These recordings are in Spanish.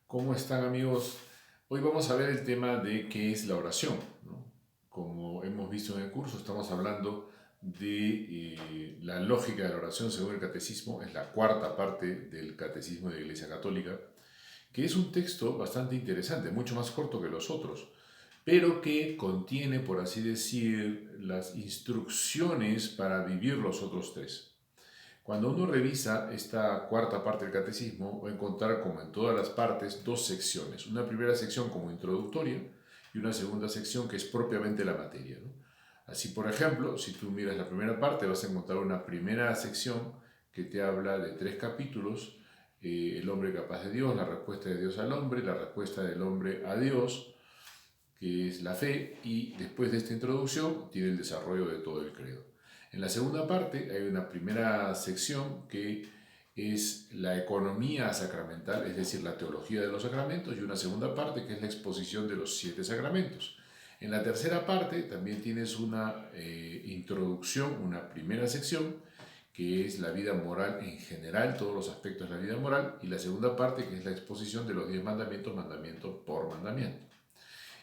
¿Cómo están, amigos? Hoy vamos a ver el tema de qué es la oración, ¿no? Como hemos visto en el curso, estamos hablando de la lógica de la oración según el catecismo. Es la cuarta parte del catecismo de la Iglesia Católica, que es un texto bastante interesante, mucho más corto que los otros, pero que contiene, por así decir, las instrucciones para vivir los otros tres. Cuando uno revisa esta cuarta parte del catecismo, va a encontrar, como en todas las partes, dos secciones. Una primera sección como introductoria y una segunda sección que es propiamente la materia, ¿no? Así, por ejemplo, si tú miras la primera parte, vas a encontrar una primera sección que te habla de tres capítulos: el hombre capaz de Dios, la respuesta de Dios al hombre, la respuesta del hombre a Dios, que es la fe, y después de esta introducción tiene el desarrollo de todo el credo. En la segunda parte hay una primera sección que es la economía sacramental, es decir, la teología de los sacramentos, y una segunda parte que es la exposición de los 7 sacramentos. En la tercera parte también tienes una introducción, una primera sección, que es la vida moral en general, todos los aspectos de la vida moral, y la segunda parte que es la exposición de los 10 mandamientos, mandamiento por mandamiento.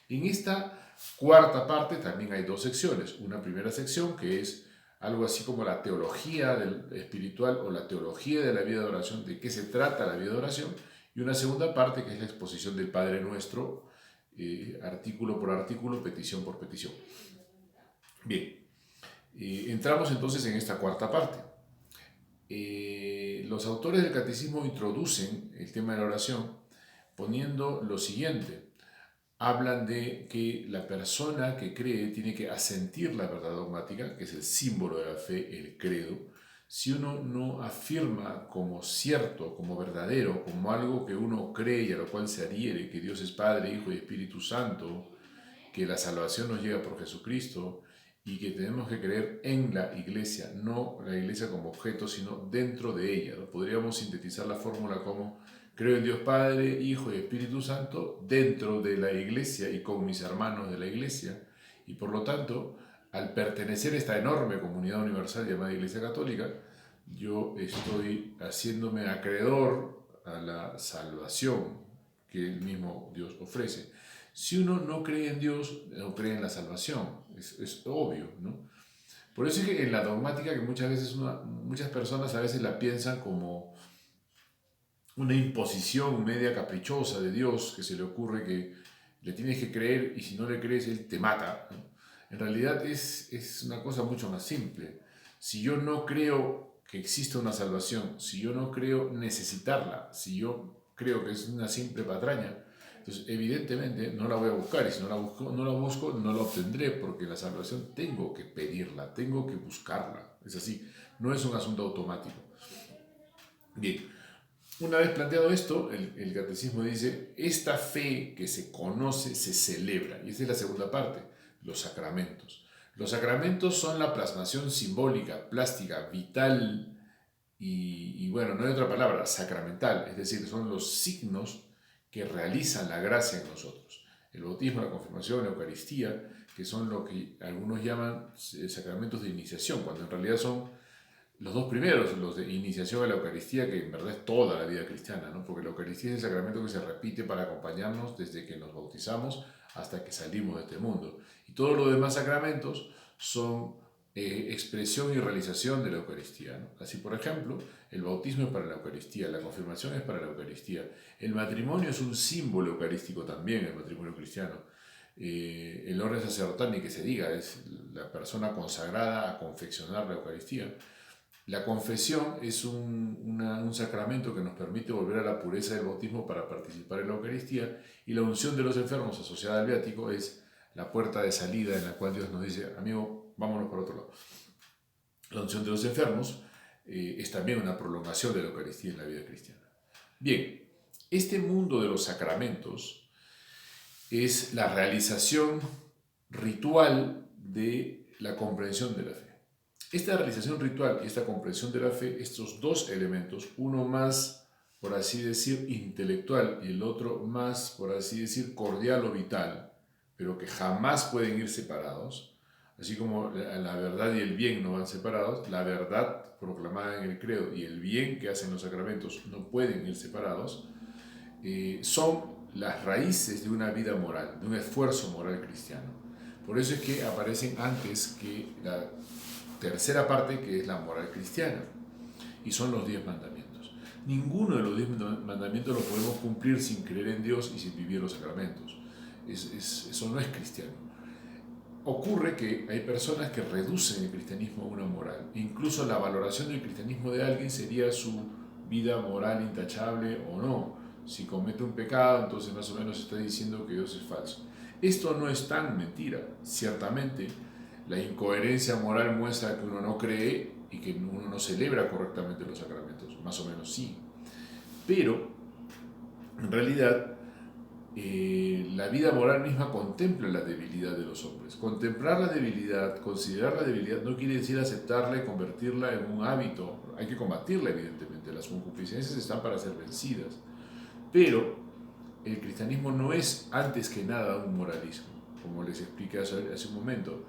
En esta cuarta parte también hay dos secciones. Una primera sección que es algo así como la teología espiritual o la teología de la vida de oración, de qué se trata la vida de oración, y una segunda parte que es la exposición del Padre Nuestro, artículo por artículo, petición por petición. Bien, entramos entonces en esta cuarta parte. Los autores del catecismo introducen el tema de la oración poniendo lo siguiente: hablan de que la persona que cree tiene que asentir la verdad dogmática, que es el símbolo de la fe, el credo. Si uno no afirma como cierto, como verdadero, como algo que uno cree y a lo cual se adhiere, que Dios es Padre, Hijo y Espíritu Santo, que la salvación nos llega por Jesucristo y que tenemos que creer en la iglesia, no la iglesia como objeto, sino dentro de ella, ¿no? Podríamos sintetizar la fórmula como: creo en Dios Padre, Hijo y Espíritu Santo dentro de la iglesia y con mis hermanos de la iglesia, y por lo tanto, al pertenecer a esta enorme comunidad universal llamada Iglesia Católica, yo estoy haciéndome acreedor a la salvación que el mismo Dios ofrece. Si uno no cree en Dios, no cree en la salvación, es obvio, ¿no? Por eso es que en la dogmática, que muchas veces muchas personas a veces la piensan como una imposición media caprichosa de Dios, que se le ocurre que le tienes que creer y si no le crees, Él te mata, ¿no? En realidad es una cosa mucho más simple. Si yo no creo que exista una salvación, si yo no creo necesitarla, si yo creo que es una simple patraña, entonces evidentemente no la voy a buscar, y si no la busco, no la obtendré, porque la salvación tengo que pedirla, tengo que buscarla. Es así, no es un asunto automático. Bien, una vez planteado esto, el catecismo dice: esta fe que se conoce se celebra. Y esta es la segunda parte: los sacramentos. Los sacramentos son la plasmación simbólica, plástica, vital y bueno, no hay otra palabra, sacramental. Es decir, son los signos que realizan la gracia en nosotros. El bautismo, la confirmación, la Eucaristía, que son lo que algunos llaman sacramentos de iniciación, cuando en realidad son los dos primeros, los de iniciación a la Eucaristía, que en verdad es toda la vida cristiana, ¿no? Porque la Eucaristía es el sacramento que se repite para acompañarnos desde que nos bautizamos hasta que salimos de este mundo. Y todos los demás sacramentos son expresión y realización de la Eucaristía, ¿no? Así, por ejemplo, el bautismo es para la Eucaristía, la confirmación es para la Eucaristía, el matrimonio es un símbolo eucarístico también, el matrimonio cristiano. El orden sacerdotal, ni que se diga, es la persona consagrada a confeccionar la Eucaristía. La confesión es un sacramento que nos permite volver a la pureza del bautismo para participar en la Eucaristía, y la unción de los enfermos asociada al viático es la puerta de salida en la cual Dios nos dice: amigo, vámonos por otro lado. La unción de los enfermos es también una prolongación de la Eucaristía en la vida cristiana. Bien, este mundo de los sacramentos es la realización ritual de la comprensión de la fe. Esta realización ritual y esta comprensión de la fe, estos dos elementos, uno más, por así decir, intelectual y el otro más, por así decir, cordial o vital, pero que jamás pueden ir separados, así como la verdad y el bien no van separados, la verdad proclamada en el credo y el bien que hacen los sacramentos no pueden ir separados. son las raíces de una vida moral, de un esfuerzo moral cristiano. Por eso es que aparecen antes que la tercera parte, que es la moral cristiana, y son los 10 mandamientos. Ninguno de los 10 mandamientos los podemos cumplir sin creer en Dios y sin vivir los sacramentos. Eso no es cristiano. Ocurre que hay personas que reducen el cristianismo a una moral. Incluso la valoración del cristianismo de alguien sería su vida moral intachable o no. Si comete un pecado, entonces más o menos está diciendo que Dios es falso. Esto no es tan mentira. Ciertamente, la incoherencia moral muestra que uno no cree y que uno no celebra correctamente los sacramentos. Más o menos sí. Pero, en realidad, la vida moral misma contempla la debilidad de los hombres. Contemplar la debilidad, considerar la debilidad, no quiere decir aceptarla y convertirla en un hábito. Hay que combatirla, evidentemente. Las concupiscencias están para ser vencidas. Pero el cristianismo no es antes que nada un moralismo, como les expliqué hace un momento.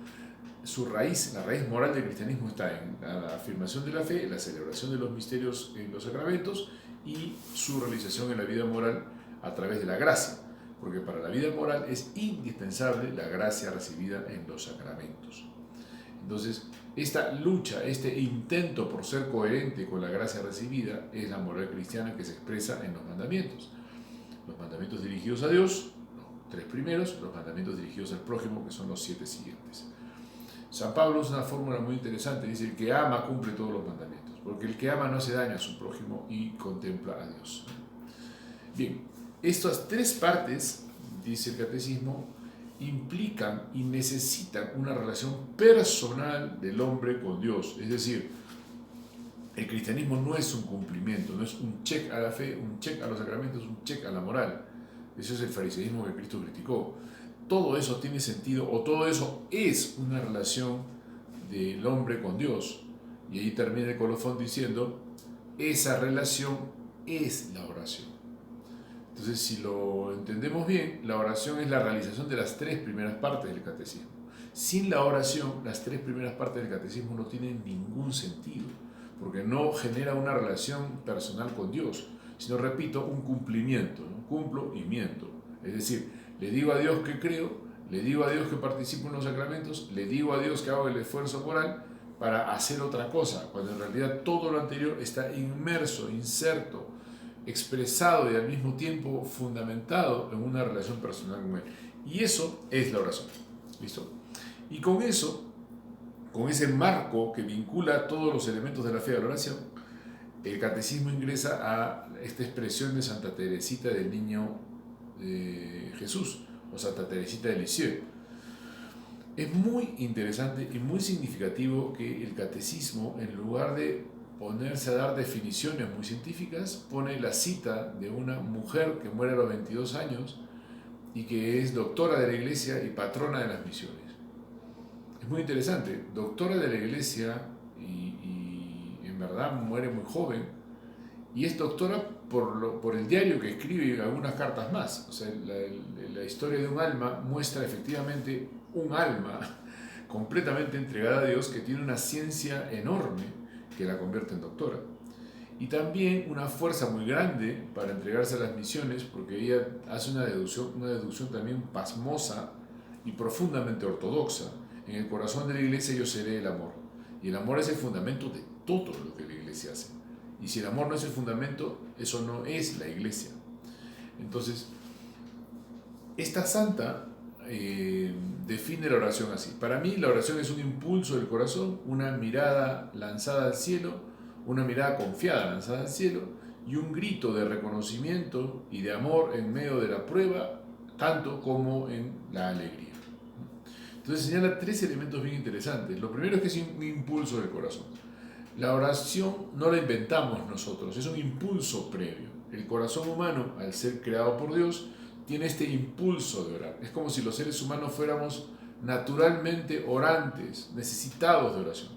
La raíz moral del cristianismo está en la afirmación de la fe, la celebración de los misterios en los sacramentos y su realización en la vida moral a través de la gracia. Porque para la vida moral es indispensable la gracia recibida en los sacramentos. Entonces, esta lucha, este intento por ser coherente con la gracia recibida es la moral cristiana que se expresa en los mandamientos. Los mandamientos dirigidos a Dios, los 3 primeros, los mandamientos dirigidos al prójimo, que son los 7 siguientes. San Pablo usa una fórmula muy interesante, dice: el que ama cumple todos los mandamientos, porque el que ama no hace daño a su prójimo y contempla a Dios. Bien, estas 3 partes, dice el catecismo, implican y necesitan una relación personal del hombre con Dios. Es decir, el cristianismo no es un cumplimiento, no es un check a la fe, un check a los sacramentos, un check a la moral. Eso es el fariseísmo que Cristo criticó. Todo eso tiene sentido, o todo eso es una relación del hombre con Dios. Y ahí termina el colofón diciendo: esa relación es la oración. Entonces, si lo entendemos bien, la oración es la realización de las 3 primeras partes del catecismo. Sin la oración, las 3 primeras partes del catecismo no tienen ningún sentido, porque no genera una relación personal con Dios, sino, repito, un cumplimiento, ¿no? Cumplo y miento. Es decir, le digo a Dios que creo, le digo a Dios que participo en los sacramentos, le digo a Dios que hago el esfuerzo moral para hacer otra cosa, cuando en realidad todo lo anterior está inmerso, inserto, expresado y al mismo tiempo fundamentado en una relación personal con Él. Y eso es la oración. ¿Listo? Y con eso, con ese marco que vincula todos los elementos de la fe a la oración, el catecismo ingresa a esta expresión de Santa Teresita del Niño Jesús, o Santa Teresita de Lisieux. Es muy interesante y muy significativo que el catecismo, en lugar de ponerse a dar definiciones muy científicas, pone la cita de una mujer que muere a los 22 años y que es doctora de la Iglesia y patrona de las misiones. Es muy interesante, doctora de la Iglesia y en verdad muere muy joven, y es doctora por el diario que escribe y algunas cartas más. O sea, la historia de un alma muestra efectivamente un alma completamente entregada a Dios, que tiene una ciencia enorme que la convierte en doctora. Y también una fuerza muy grande para entregarse a las misiones, porque ella hace una deducción también pasmosa y profundamente ortodoxa. En el corazón de la Iglesia yo seré el amor. Y el amor es el fundamento de todo lo que la Iglesia hace. Y si el amor no es el fundamento, eso no es la Iglesia. Entonces, esta santa define la oración así. Para mí la oración es un impulso del corazón, una mirada lanzada al cielo, una mirada confiada lanzada al cielo y un grito de reconocimiento y de amor en medio de la prueba, tanto como en la alegría. Entonces señala 3 elementos bien interesantes. Lo primero es que es un impulso del corazón. La oración no la inventamos nosotros, es un impulso previo. El corazón humano, al ser creado por Dios, tiene este impulso de orar. Es como si los seres humanos fuéramos naturalmente orantes, necesitados de oración.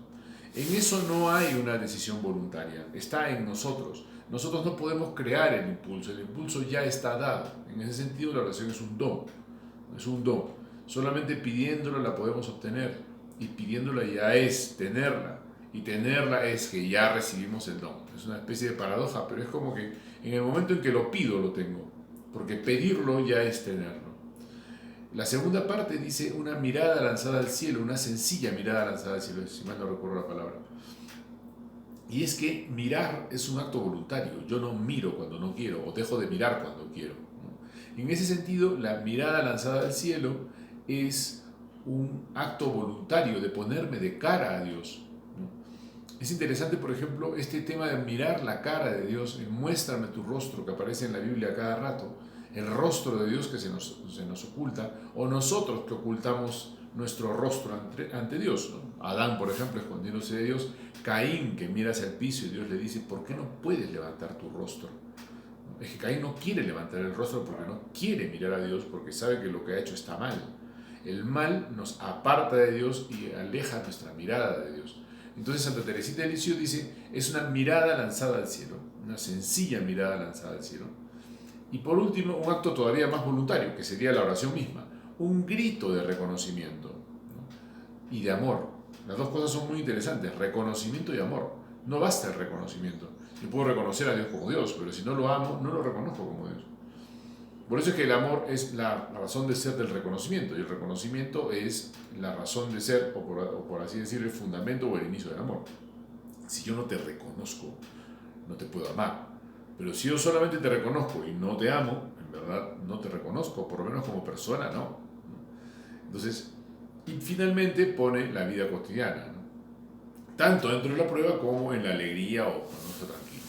En eso no hay una decisión voluntaria, está en nosotros. Nosotros no podemos crear el impulso ya está dado. En ese sentido la oración es un don, es un don. Solamente pidiéndola la podemos obtener, y pidiéndola ya es tenerla, y tenerla es que ya recibimos el don. Es una especie de paradoja, pero es como que en el momento en que lo pido lo tengo. porque pedirlo ya es tenerlo. La segunda parte dice una mirada lanzada al cielo, una sencilla mirada lanzada al cielo, si mal no recuerdo la palabra. Y es que mirar es un acto voluntario. Yo no miro cuando no quiero o dejo de mirar cuando quiero, ¿no? En ese sentido, la mirada lanzada al cielo es un acto voluntario de ponerme de cara a Dios, ¿no? Es interesante, por ejemplo, este tema de mirar la cara de Dios, el muéstrame tu rostro que aparece en la Biblia cada rato, el rostro de Dios que se nos oculta, o nosotros que ocultamos nuestro rostro ante Dios, ¿no? Adán, por ejemplo, escondiéndose de Dios, Caín, que mira hacia el piso y Dios le dice, ¿por qué no puedes levantar tu rostro? Es que Caín no quiere levantar el rostro porque no quiere mirar a Dios, porque sabe que lo que ha hecho está mal. El mal nos aparta de Dios y aleja nuestra mirada de Dios. Entonces Santa Teresita de Lisieux dice, es una mirada lanzada al cielo, una sencilla mirada lanzada al cielo. Y por último, un acto todavía más voluntario, que sería la oración misma, un grito de reconocimiento, ¿no? Y de amor. Las dos cosas son muy interesantes, reconocimiento y amor. No basta el reconocimiento. Yo puedo reconocer a Dios como Dios, pero si no lo amo, no lo reconozco como Dios. Por eso es que el amor es la razón de ser del reconocimiento, y el reconocimiento es la razón de ser, o por así decirlo, el fundamento o el inicio del amor. Si yo no te reconozco, no te puedo amar. Pero si yo solamente te reconozco y no te amo, en verdad no te reconozco, por lo menos como persona, no. Entonces, y finalmente pone la vida cotidiana, ¿no? Tanto dentro de la prueba como en la alegría o cuando uno está tranquilo.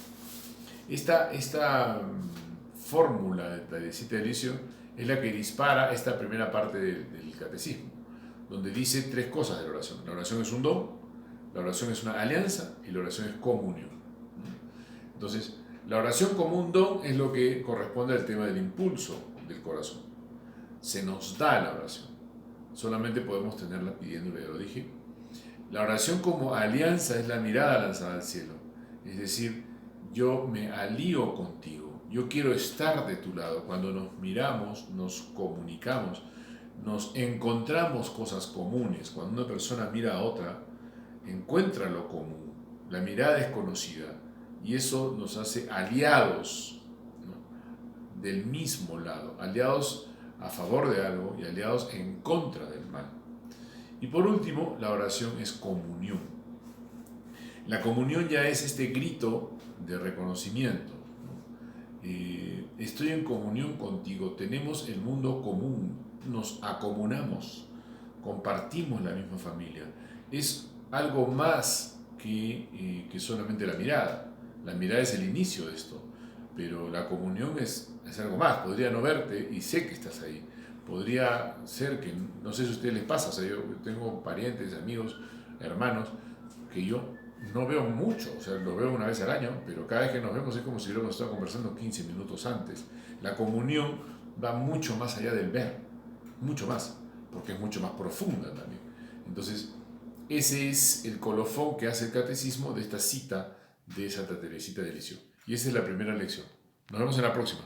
Esta fórmula de Teresita de Lisieux es la que dispara esta primera parte del catecismo, donde dice tres cosas de la oración. La oración es un don, la oración es una alianza y la oración es comunión. Entonces, la oración como un don es lo que corresponde al tema del impulso del corazón. Se nos da la oración, solamente podemos tenerla pidiéndole, ya lo dije. La oración como alianza es la mirada lanzada al cielo, es decir, yo me alío contigo, yo quiero estar de tu lado. Cuando nos miramos, nos comunicamos, nos encontramos cosas comunes. Cuando una persona mira a otra, encuentra lo común, la mirada es conocida y eso nos hace aliados, ¿no? Del mismo lado, aliados a favor de algo y aliados en contra del mal. Y por último, la oración es comunión. La comunión ya es este grito de reconocimiento, ¿no? Estoy en comunión contigo, tenemos el mundo común, nos acomunamos, compartimos la misma familia. Es algo más que solamente la mirada. La mirada es el inicio de esto, pero la comunión es algo más. Podría no verte y sé que estás ahí. Podría ser que, no sé si a ustedes les pasa, o sea, yo tengo parientes, amigos, hermanos, que yo no veo mucho, o sea, lo veo una vez al año, pero cada vez que nos vemos es como si hubiéramos estado conversando 15 minutos antes. La comunión va mucho más allá del ver, mucho más, porque es mucho más profunda también. Entonces, ese es el colofón que hace el catecismo de esta cita de Santa Teresita de Lisieux. Y esa es la primera lección. Nos vemos en la próxima.